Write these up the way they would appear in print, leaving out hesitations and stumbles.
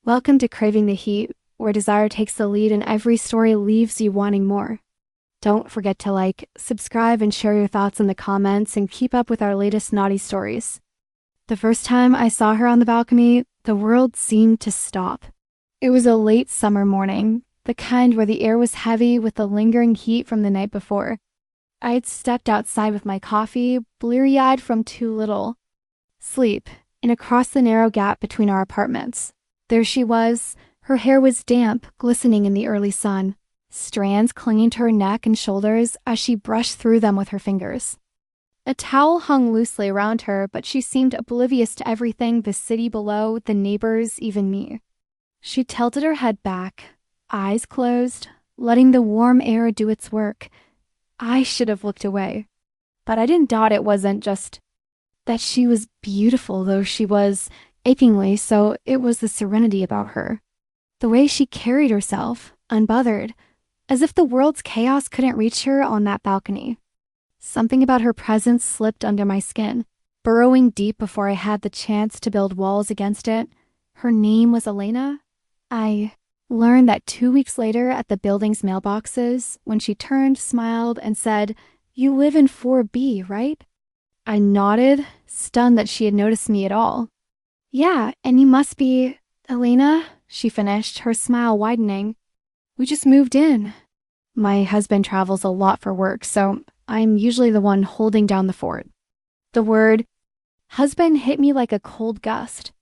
Welcome to Craving the Heat, where desire takes the lead and every story leaves you wanting more. Don't forget to like, subscribe, and share your thoughts in the comments and keep up with our latest naughty stories. The first time I saw her on the balcony, the world seemed to stop. It was a late summer morning, the kind where the air was heavy with the lingering heat from the night before. I had stepped outside with my coffee, bleary-eyed from too little sleep, and across the narrow gap between our apartments. There she was. Her hair was damp, glistening in the early sun, strands clinging to her neck and shoulders as she brushed through them with her fingers. A towel hung loosely around her, but she seemed oblivious to everything: the city below, the neighbors, even me. She tilted her head back, eyes closed, letting the warm air do its work. I should have looked away, but I didn't doubt it wasn't just that she was beautiful, though she was achingly so. It was the serenity about her, the way she carried herself, unbothered, as if the world's chaos couldn't reach her on that balcony. Something about her presence slipped under my skin, burrowing deep before I had the chance to build walls against it. Her name was Elena. I learned that 2 weeks later at the building's mailboxes, when she turned, smiled, and said, "You live in 4B, right?" I nodded, stunned that she had noticed me at all. "Yeah, and you must be Elena," she finished, her smile widening. "We just moved in." My husband travels a lot for work, so I'm usually the one holding down the fort. The word husband hit me like a cold gust.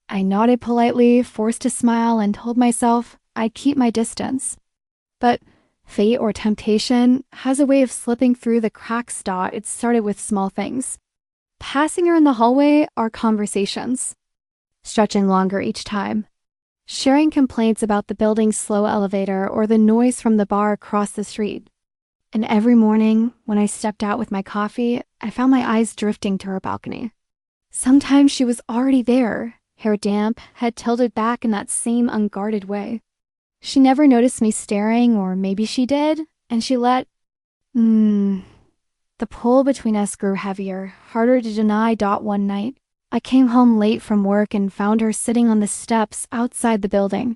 I nodded politely, forced a smile, and told myself I'd keep my distance. But fate or temptation has a way of slipping through the cracks. It started with small things. Passing her in the hallway, our conversations, stretching longer each time. Sharing complaints about the building's slow elevator or the noise from the bar across the street. And every morning, when I stepped out with my coffee, I found my eyes drifting to her balcony. Sometimes she was already there, hair damp, head tilted back in that same unguarded way. She never noticed me staring, or maybe she did, and she let... The pull between us grew heavier, harder to deny. One night, I came home late from work and found her sitting on the steps outside the building.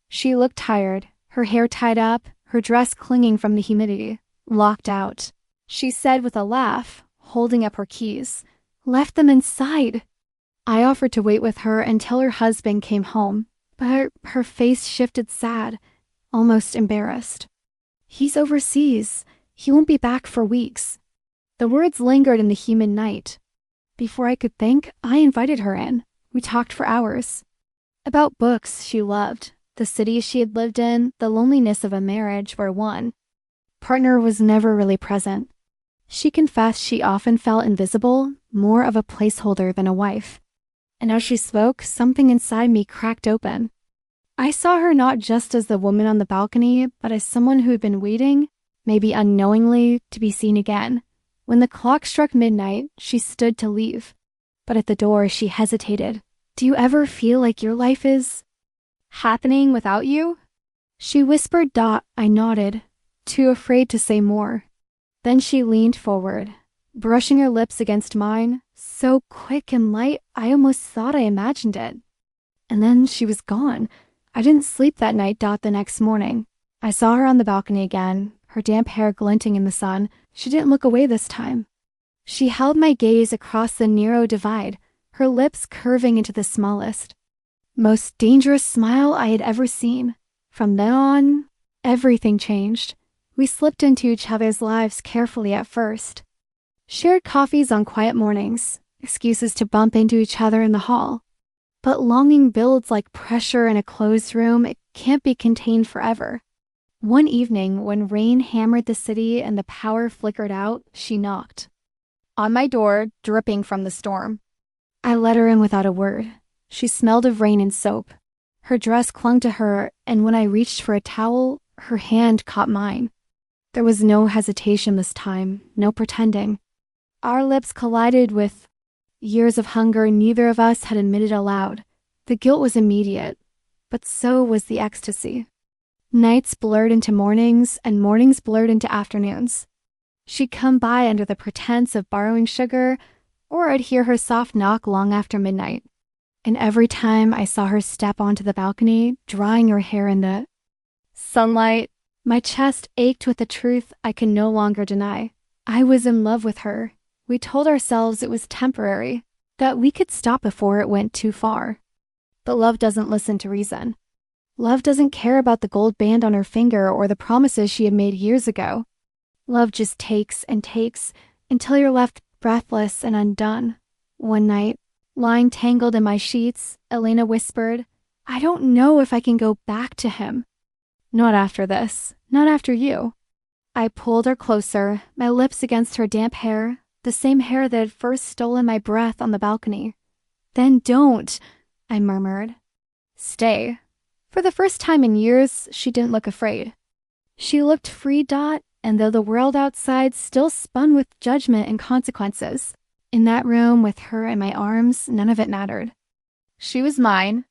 She looked tired, her hair tied up, her dress clinging from the humidity, locked out. She said with a laugh, holding up her keys, "Left them inside." I offered to wait with her until her husband came home, but her face shifted sad, almost embarrassed. "He's overseas. He won't be back for weeks." The words lingered in the humid night. Before I could think, I invited her in. We talked for hours. About books she loved, the cities she had lived in, the loneliness of a marriage where one partner was never really present. She confessed she often felt invisible, more of a placeholder than a wife. And as she spoke, something inside me cracked open. I saw her not just as the woman on the balcony, but as someone who had been waiting, maybe unknowingly, to be seen again. When the clock struck midnight, she stood to leave. But at the door, she hesitated. "Do you ever feel like your life is happening without you?" She whispered. I nodded, too afraid to say more. Then she leaned forward, brushing her lips against mine, so quick and light I almost thought I imagined it. And then she was gone. I didn't sleep that night. The next morning, I saw her on the balcony again, her damp hair glinting in the sun. She didn't look away this time. She held my gaze across the narrow divide, her lips curving into the smallest, most dangerous smile I had ever seen. From then on, everything changed. We slipped into each other's lives carefully at first. Shared coffees on quiet mornings, excuses to bump into each other in the hall. But longing builds like pressure in a closed room. It can't be contained forever. One evening, when rain hammered the city and the power flickered out, she knocked on my door, dripping from the storm. I let her in without a word. She smelled of rain and soap. Her dress clung to her, and when I reached for a towel, her hand caught mine. There was no hesitation this time, no pretending. Our lips collided with years of hunger neither of us had admitted aloud. The guilt was immediate, but so was the ecstasy. Nights blurred into mornings, and mornings blurred into afternoons. She'd come by under the pretense of borrowing sugar, or I'd hear her soft knock long after midnight. And every time I saw her step onto the balcony, drying her hair in the sunlight, my chest ached with the truth I could no longer deny. I was in love with her. We told ourselves it was temporary, that we could stop before it went too far. But love doesn't listen to reason. Love doesn't care about the gold band on her finger or the promises she had made years ago. Love just takes and takes until you're left breathless and undone. One night, lying tangled in my sheets, Elena whispered, "I don't know if I can go back to him." "Not after this. Not after you." I pulled her closer, my lips against her damp hair, the same hair that had first stolen my breath on the balcony. "Then don't," I murmured. "Stay." For the first time in years, she didn't look afraid. She looked free, and though the world outside still spun with judgment and consequences, in that room with her in my arms, none of it mattered. She was mine.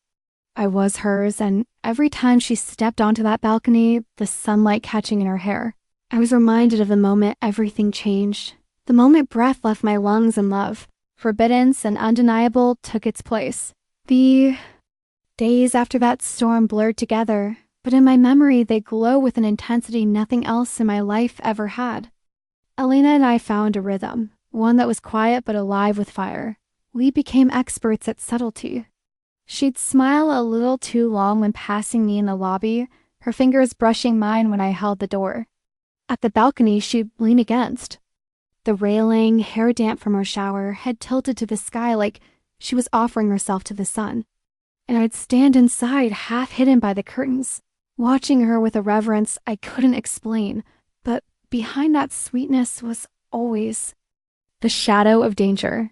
I was hers, and every time she stepped onto that balcony, the sunlight catching in her hair, I was reminded of the moment everything changed, the moment breath left my lungs and love, forbiddance and undeniable, took its place. The days after that storm blurred together, but in my memory they glow with an intensity nothing else in my life ever had. Elena and I found a rhythm, one that was quiet but alive with fire. We became experts at subtlety. She'd smile a little too long when passing me in the lobby, her fingers brushing mine when I held the door. At the balcony, she'd lean against. The railing, hair damp from her shower, head tilted to the sky like she was offering herself to the sun. And I'd stand inside, half hidden by the curtains, watching her with a reverence I couldn't explain. But behind that sweetness was always the shadow of danger.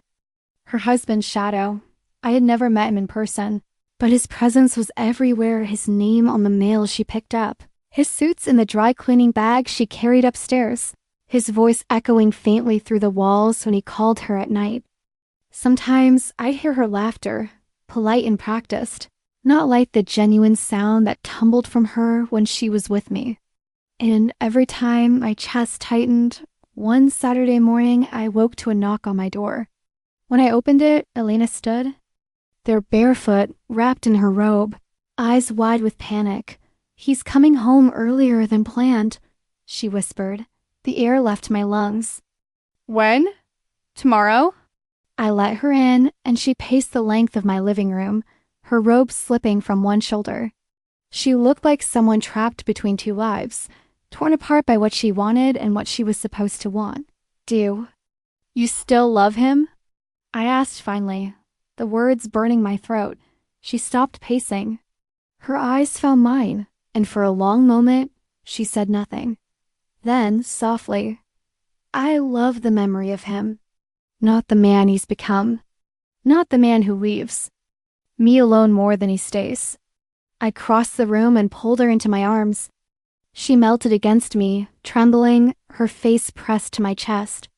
Her husband's shadow. I had never met him in person, but his presence was everywhere, his name on the mail she picked up, his suits in the dry cleaning bag she carried upstairs, his voice echoing faintly through the walls when he called her at night. Sometimes I'd hear her laughter, polite and practiced, not like the genuine sound that tumbled from her when she was with me. And every time my chest tightened, one Saturday morning I woke to a knock on my door. When I opened it, Elena stood there barefoot, wrapped in her robe, eyes wide with panic. "He's coming home earlier than planned," she whispered. The air left my lungs. "When? Tomorrow?" I let her in, and she paced the length of my living room, her robe slipping from one shoulder. She looked like someone trapped between two lives, torn apart by what she wanted and what she was supposed to want. "Do you still love him?" I asked finally, the words burning my throat. She stopped pacing. Her eyes found mine, and for a long moment, she said nothing. Then, softly, "I love the memory of him. Not the man he's become. Not the man who leaves. Me alone more than he stays." I crossed the room and pulled her into my arms. She melted against me, trembling, her face pressed to my chest.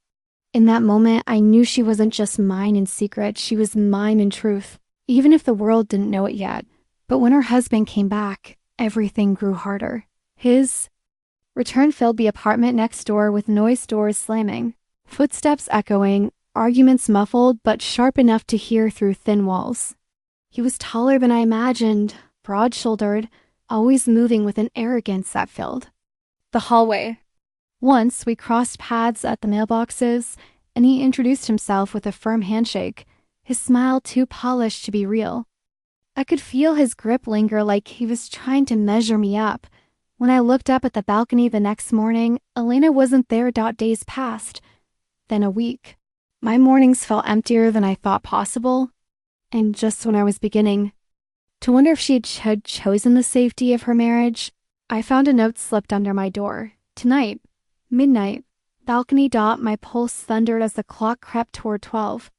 In that moment, I knew she wasn't just mine in secret, she was mine in truth, even if the world didn't know it yet. But when her husband came back, everything grew harder. His return filled the apartment next door with noise doors slamming, footsteps echoing, arguments muffled but sharp enough to hear through thin walls. He was taller than I imagined, broad-shouldered, always moving with an arrogance that filled the hallway. Once we crossed paths at the mailboxes, and he introduced himself with a firm handshake, his smile too polished to be real. I could feel his grip linger like he was trying to measure me up. When I looked up at the balcony the next morning, Elena wasn't there. Days passed. Then a week. My mornings felt emptier than I thought possible. And just when I was beginning to wonder if she had chosen the safety of her marriage, I found a note slipped under my door. "Tonight, midnight, balcony dot." My pulse thundered as the clock crept toward 12.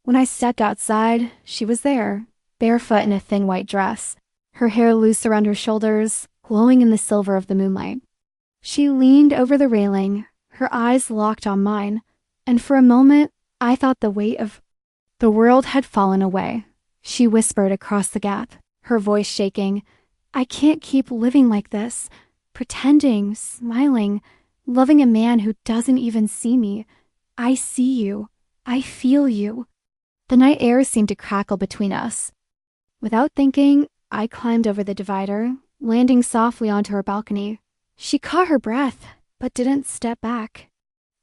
When I stepped outside, she was there, barefoot in a thin white dress, her hair loose around her shoulders, glowing in the silver of the moonlight. She leaned over the railing, her eyes locked on mine, and for a moment, I thought the weight of the world had fallen away. She whispered across the gap, her voice shaking, "I can't keep living like this, pretending, smiling, loving a man who doesn't even see me. I see you. I feel you." The night air seemed to crackle between us. Without thinking, I climbed over the divider, landing softly onto her balcony. She caught her breath, but didn't step back.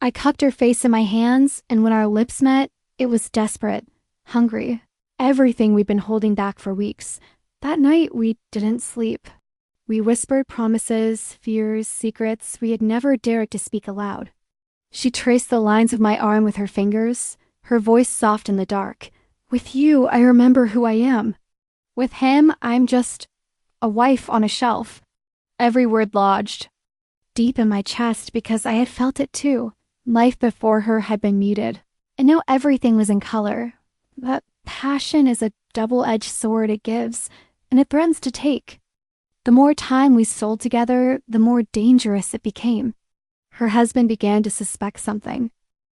I cupped her face in my hands, and when our lips met, it was desperate, hungry, everything we'd been holding back for weeks. That night, we didn't sleep. We whispered promises, fears, secrets we had never dared to speak aloud. She traced the lines of my arm with her fingers, her voice soft in the dark. With you, I remember who I am. With him, I'm just a wife on a shelf. Every word lodged deep in my chest because I had felt it too. Life before her had been muted. I know everything was in color, but passion is a double-edged sword it gives, and it threatens to take. The more time we sold together, the more dangerous it became. Her husband began to suspect something.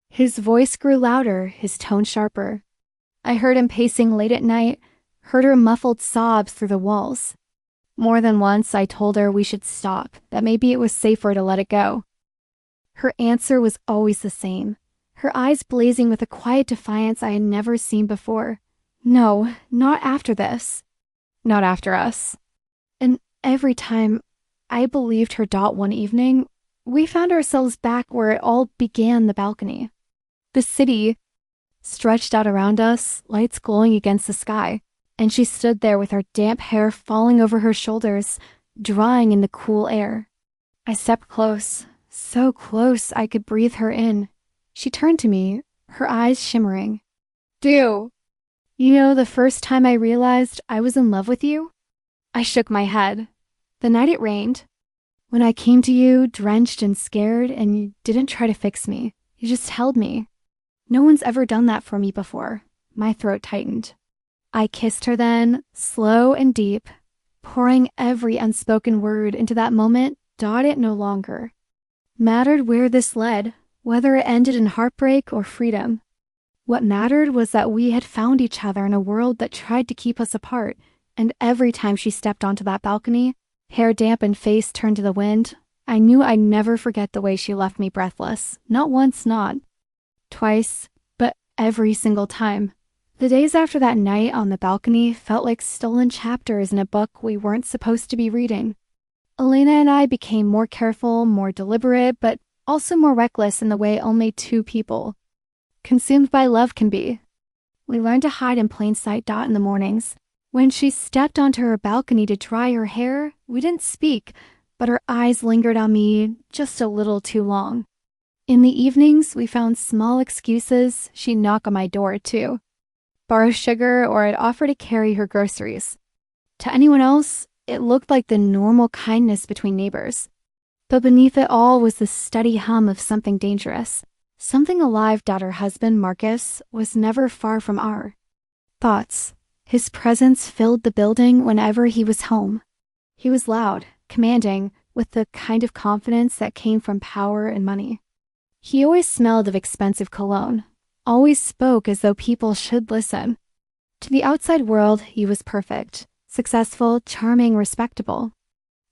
His voice grew louder, his tone sharper. I heard him pacing late at night, heard her muffled sobs through the walls. More than once, I told her we should stop, that maybe it was safer to let it go. Her answer was always the same, her eyes blazing with a quiet defiance I had never seen before. No, not after this. Not after us. And every time I believed her one evening, we found ourselves back where it all began, the balcony. The city stretched out around us, lights glowing against the sky, and she stood there with her damp hair falling over her shoulders, drying in the cool air. I stepped close, so close I could breathe her in. She turned to me, her eyes shimmering. "Do you know the first time I realized I was in love with you?" I shook my head. The night it rained. When I came to you, drenched and scared, and you didn't try to fix me. You just held me. No one's ever done that for me before. My throat tightened. I kissed her then, slow and deep, pouring every unspoken word into that moment. It no longer mattered where this led, whether it ended in heartbreak or freedom. What mattered was that we had found each other in a world that tried to keep us apart, and every time she stepped onto that balcony, hair damp and face turned to the wind, I knew I'd never forget the way she left me breathless. Not once, not twice, but every single time. The days after that night on the balcony felt like stolen chapters in a book we weren't supposed to be reading. Elena and I became more careful, more deliberate, but also more reckless in the way only two people, consumed by love, can be. We learned to hide in plain sight. In the mornings, when she stepped onto her balcony to dry her hair, we didn't speak, but her eyes lingered on me just a little too long. In the evenings, we found small excuses. She'd knock on my door, too. Borrow sugar, or I'd offer to carry her groceries. To anyone else, it looked like the normal kindness between neighbors. But beneath it all was the steady hum of something dangerous. Something alive. Her husband, Marcus, was never far from our thoughts. His presence filled the building whenever he was home. He was loud, commanding, with the kind of confidence that came from power and money. He always smelled of expensive cologne, always spoke as though people should listen. To the outside world, he was perfect, successful, charming, respectable.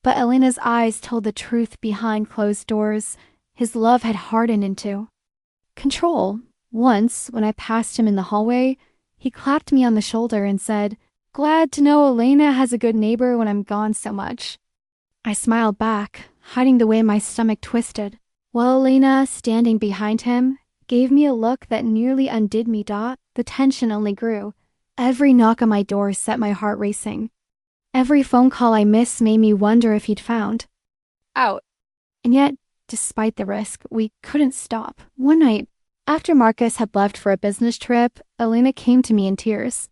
But Elena's eyes told the truth behind closed doors. His love had hardened into control. Once, when I passed him in the hallway, he clapped me on the shoulder and said, "Glad to know Elena has a good neighbor when I'm gone so much." I smiled back, hiding the way my stomach twisted, while Elena, standing behind him, gave me a look that nearly undid me. The tension only grew. Every knock on my door set my heart racing. Every phone call I missed made me wonder if he'd found out. And yet, despite the risk, we couldn't stop. One night, after Marcus had left for a business trip, Elena came to me in tears.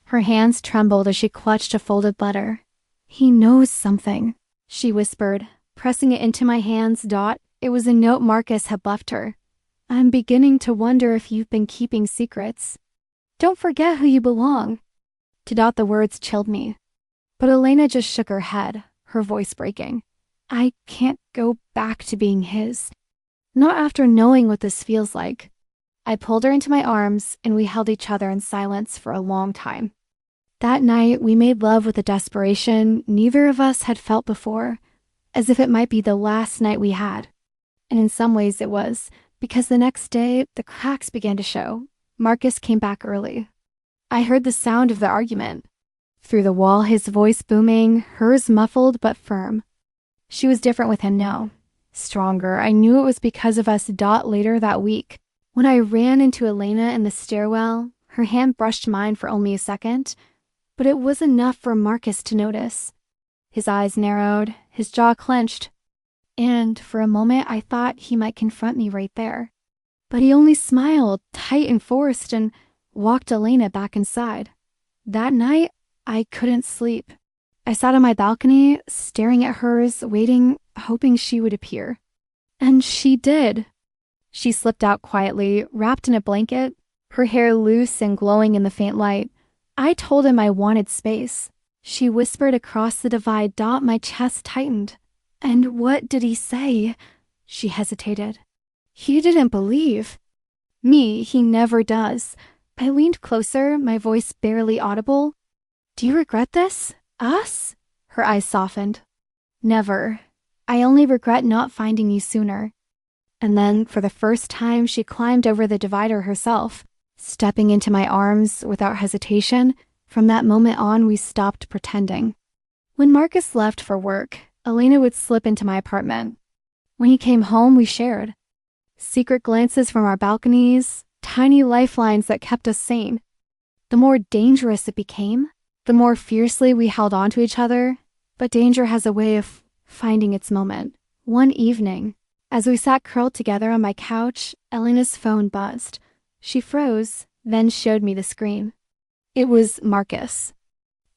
Her hands trembled as she clutched a folded letter. "He knows something," she whispered, pressing it into my hands. It was a note Marcus had left her. "I'm beginning to wonder if you've been keeping secrets. Don't forget who you belong." The words chilled me. But Elena just shook her head, her voice breaking. "I can't go back to being his. Not after knowing what this feels like." I pulled her into my arms, and we held each other in silence for a long time. That night, we made love with a desperation neither of us had felt before, as if it might be the last night we had. And in some ways it was, because the next day, the cracks began to show. Marcus came back early. I heard the sound of the argument. Through the wall, his voice booming, hers muffled but firm. She was different with him now. Stronger. I knew it was because of us. Later that week, when I ran into Elena in the stairwell, her hand brushed mine for only a second, but it was enough for Marcus to notice. His eyes narrowed, his jaw clenched, and for a moment I thought he might confront me right there. But he only smiled, tight and forced, and walked Elena back inside. That night, I couldn't sleep. I sat on my balcony, staring at hers, waiting, hoping she would appear. And she did. She slipped out quietly, wrapped in a blanket, her hair loose and glowing in the faint light. I told him I wanted space. She whispered across the divide. My chest tightened. And what did he say? She hesitated. He didn't believe. Me, he never does. I leaned closer, my voice barely audible. Do you regret this? Us? Her eyes softened. Never. I only regret not finding you sooner. And then, for the first time, she climbed over the divider herself, stepping into my arms without hesitation. From that moment on, we stopped pretending. When Marcus left for work, Elena would slip into my apartment. When he came home, we shared. Secret glances from our balconies, tiny lifelines that kept us sane. The more dangerous it became, the more fiercely we held on to each other. But danger has a way of finding its moment. One evening, as we sat curled together on my couch, Elena's phone buzzed. She froze, then showed me the screen. It was Marcus.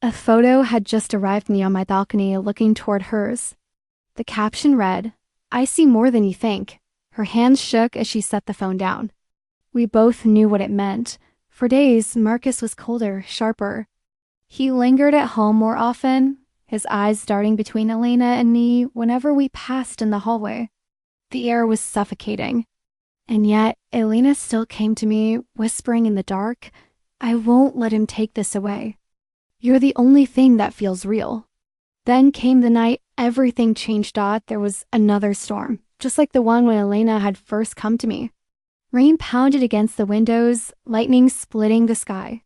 A photo had just arrived me on my balcony, looking toward hers. The caption read, "I see more than you think." Her hands shook as she set the phone down. We both knew what it meant. For days, Marcus was colder, sharper. He lingered at home more often, his eyes darting between Elena and me whenever we passed in the hallway. The air was suffocating. And yet, Elena still came to me, whispering in the dark, "I won't let him take this away. You're the only thing that feels real." Then came the night everything changed. There was another storm, just like the one when Elena had first come to me. Rain pounded against the windows, lightning splitting the sky.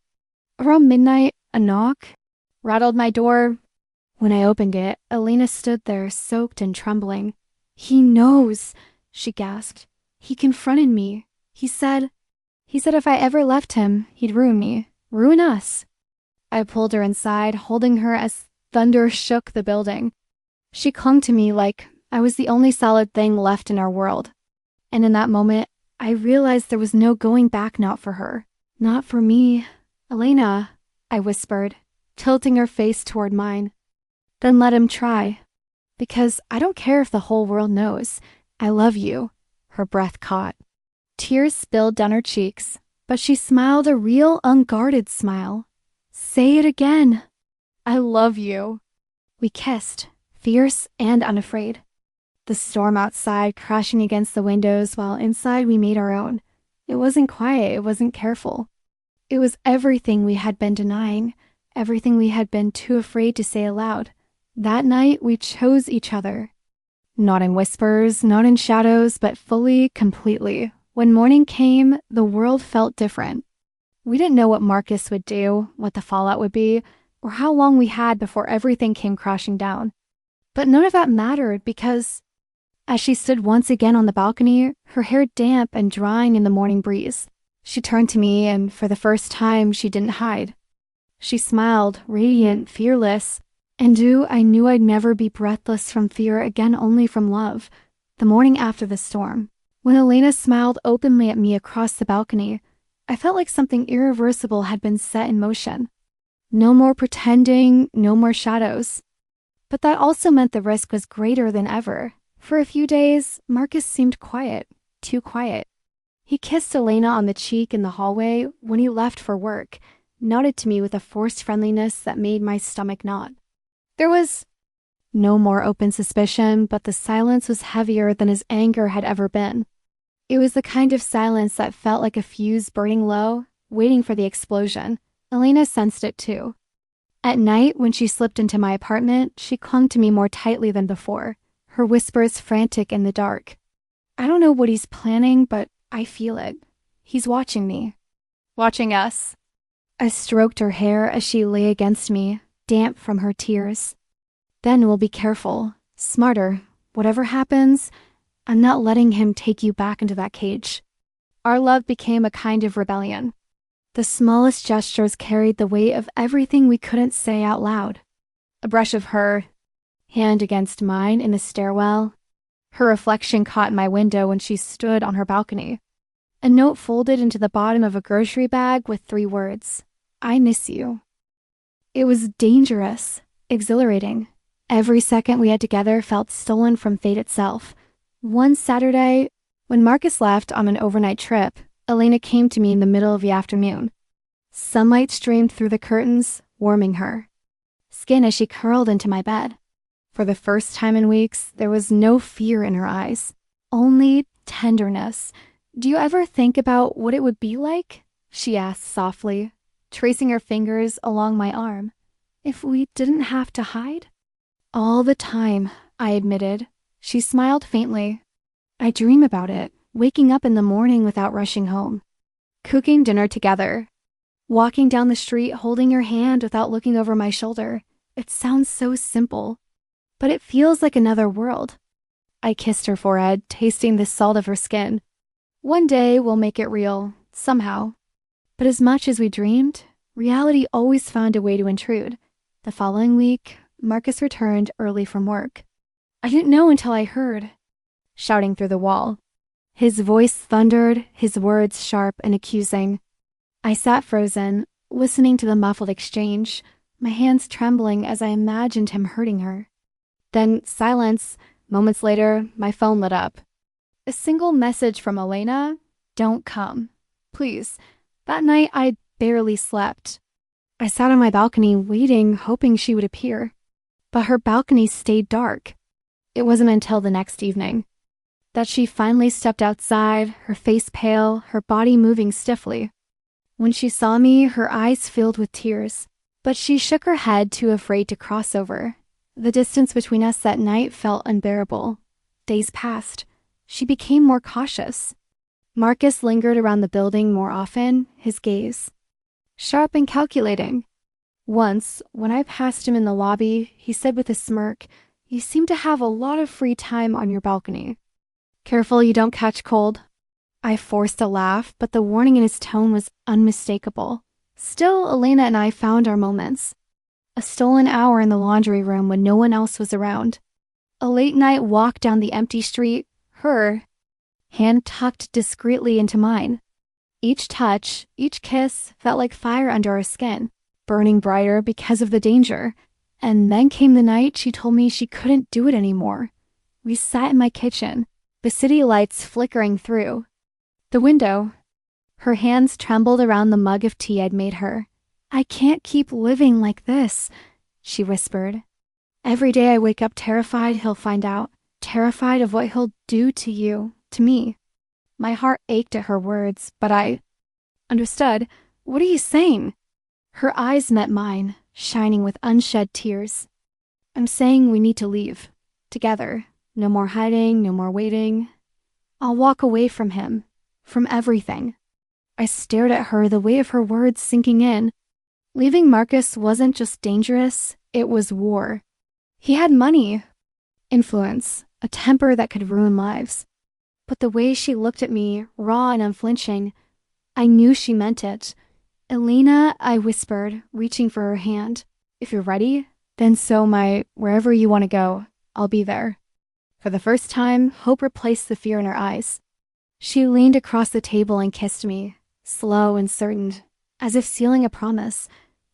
Around midnight, a knock rattled my door. When I opened it, Elena stood there, soaked and trembling. "He knows," she gasped. "He confronted me. He said if I ever left him, he'd ruin me, ruin us." I pulled her inside, holding her as thunder shook the building. She clung to me like I was the only solid thing left in our world. And in that moment, I realized there was no going back, not for her, not for me. "Elena," I whispered, tilting her face toward mine. "Then let him try. Because I don't care if the whole world knows. I love you." Her breath caught. Tears spilled down her cheeks, but she smiled a real, unguarded smile. "Say it again." "I love you." We kissed, fierce and unafraid. The storm outside crashing against the windows while inside we made our own. It wasn't quiet, it wasn't careful. It was everything we had been denying, everything we had been too afraid to say aloud. That night we chose each other. Not in whispers, not in shadows, but fully, completely. When morning came, the world felt different. We didn't know what Marcus would do, what the fallout would be, or how long we had before everything came crashing down. But none of that mattered because, as she stood once again on the balcony, her hair damp and drying in the morning breeze, she turned to me, and for the first time, she didn't hide. She smiled, radiant, fearless, and I knew I'd never be breathless from fear again, only from love. The morning after the storm, when Elena smiled openly at me across the balcony, I felt like something irreversible had been set in motion. No more pretending, no more shadows. But that also meant the risk was greater than ever. For a few days, Marcus seemed quiet, too quiet. He kissed Elena on the cheek in the hallway when he left for work, nodded to me with a forced friendliness that made my stomach knot. There was no more open suspicion, but the silence was heavier than his anger had ever been. It was the kind of silence that felt like a fuse burning low, waiting for the explosion. Elena sensed it too. At night, when she slipped into my apartment, she clung to me more tightly than before, her whispers frantic in the dark. "I don't know what he's planning, but I feel it. He's watching me. Watching us." I stroked her hair as she lay against me, damp from her tears. Then we'll be careful, smarter. Whatever happens, I'm not letting him take you back into that cage. Our love became a kind of rebellion. The smallest gestures carried the weight of everything we couldn't say out loud. A brush of her hand against mine in the stairwell. Her reflection caught my window when she stood on her balcony. A note folded into the bottom of a grocery bag with 3 words, "I miss you." It was dangerous, exhilarating. Every second we had together felt stolen from fate itself. One Saturday, when Marcus left on an overnight trip, Elena came to me in the middle of the afternoon. Sunlight streamed through the curtains, warming her skin as she curled into my bed. For the first time in weeks, there was no fear in her eyes, only tenderness. "Do you ever think about what it would be like?" she asked softly, tracing her fingers along my arm. "If we didn't have to hide?" "All the time," I admitted. She smiled faintly. "I dream about it, waking up in the morning without rushing home, cooking dinner together, walking down the street holding her hand without looking over my shoulder. It sounds so simple, but it feels like another world." I kissed her forehead, tasting the salt of her skin. "One day we'll make it real, somehow." But as much as we dreamed, reality always found a way to intrude. The following week, Marcus returned early from work. I didn't know until I heard shouting through the wall. His voice thundered, his words sharp and accusing. I sat frozen, listening to the muffled exchange, my hands trembling as I imagined him hurting her. Then silence. Moments later, my phone lit up. A single message from Elena: "Don't come. Please." That night, I barely slept. I sat on my balcony waiting, hoping she would appear. But her balcony stayed dark. It wasn't until the next evening that she finally stepped outside, her face pale, her body moving stiffly. When she saw me, her eyes filled with tears, but she shook her head, too afraid to cross over. The distance between us that night felt unbearable. Days passed. She became more cautious. Marcus lingered around the building more often, his gaze sharp and calculating. Once, when I passed him in the lobby, he said with a smirk, "You seem to have a lot of free time on your balcony. Careful you don't catch cold." I forced a laugh, but the warning in his tone was unmistakable. Still, Elena and I found our moments. A stolen hour in the laundry room when no one else was around. A late night walk down the empty street, her hand tucked discreetly into mine. Each touch, each kiss felt like fire under our skin, burning brighter because of the danger. And then came the night she told me she couldn't do it anymore. We sat in my kitchen, the city lights flickering through the window. Her hands trembled around the mug of tea I'd made her. "I can't keep living like this," she whispered. "Every day I wake up terrified he'll find out, terrified of what he'll do to you, to me." My heart ached at her words, but I understood. "What are you saying?" Her eyes met mine, shining with unshed tears. "I'm saying we need to leave. Together. No more hiding, no more waiting. I'll walk away from him. From everything." I stared at her, the weight of her words sinking in. Leaving Marcus wasn't just dangerous, it was war. He had money, influence, a temper that could ruin lives. But the way she looked at me, raw and unflinching, I knew she meant it. "Elena," I whispered, reaching for her hand. "If you're ready, then so wherever you want to go, I'll be there." For the first time, hope replaced the fear in her eyes. She leaned across the table and kissed me, slow and certain, as if sealing a promise.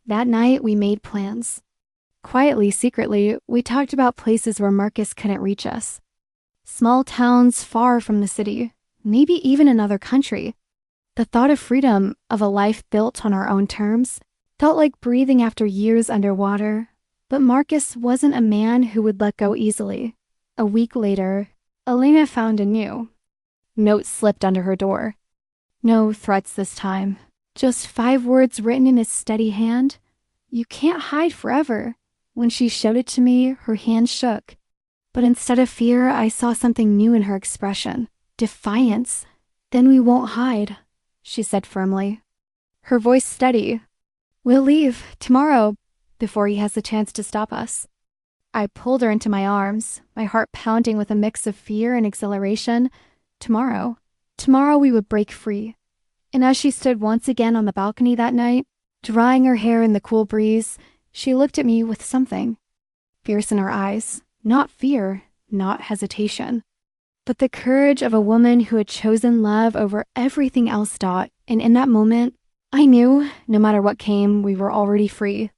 That night, we made plans. Quietly, secretly, we talked about places where Marcus couldn't reach us. Small towns far from the city, maybe even another country. The thought of freedom, of a life built on our own terms, felt like breathing after years underwater. But Marcus wasn't a man who would let go easily. A week later, Elena found a new note slipped under her door. No threats this time, just 5 words written in a steady hand. "You can't hide forever." When she showed it to me, her hand shook. But instead of fear, I saw something new in her expression. Defiance. "Then we won't hide," she said firmly. Her voice steady. "We'll leave tomorrow, before he has the chance to stop us. I pulled her into my arms, my heart pounding with a mix of fear and exhilaration. Tomorrow we would break free. And as she stood once again on the balcony that night, drying her hair in the cool breeze, she looked at me with something fierce in her eyes. Not fear, not hesitation, but the courage of a woman who had chosen love over everything else. And in that moment, I knew, no matter what came, we were already free.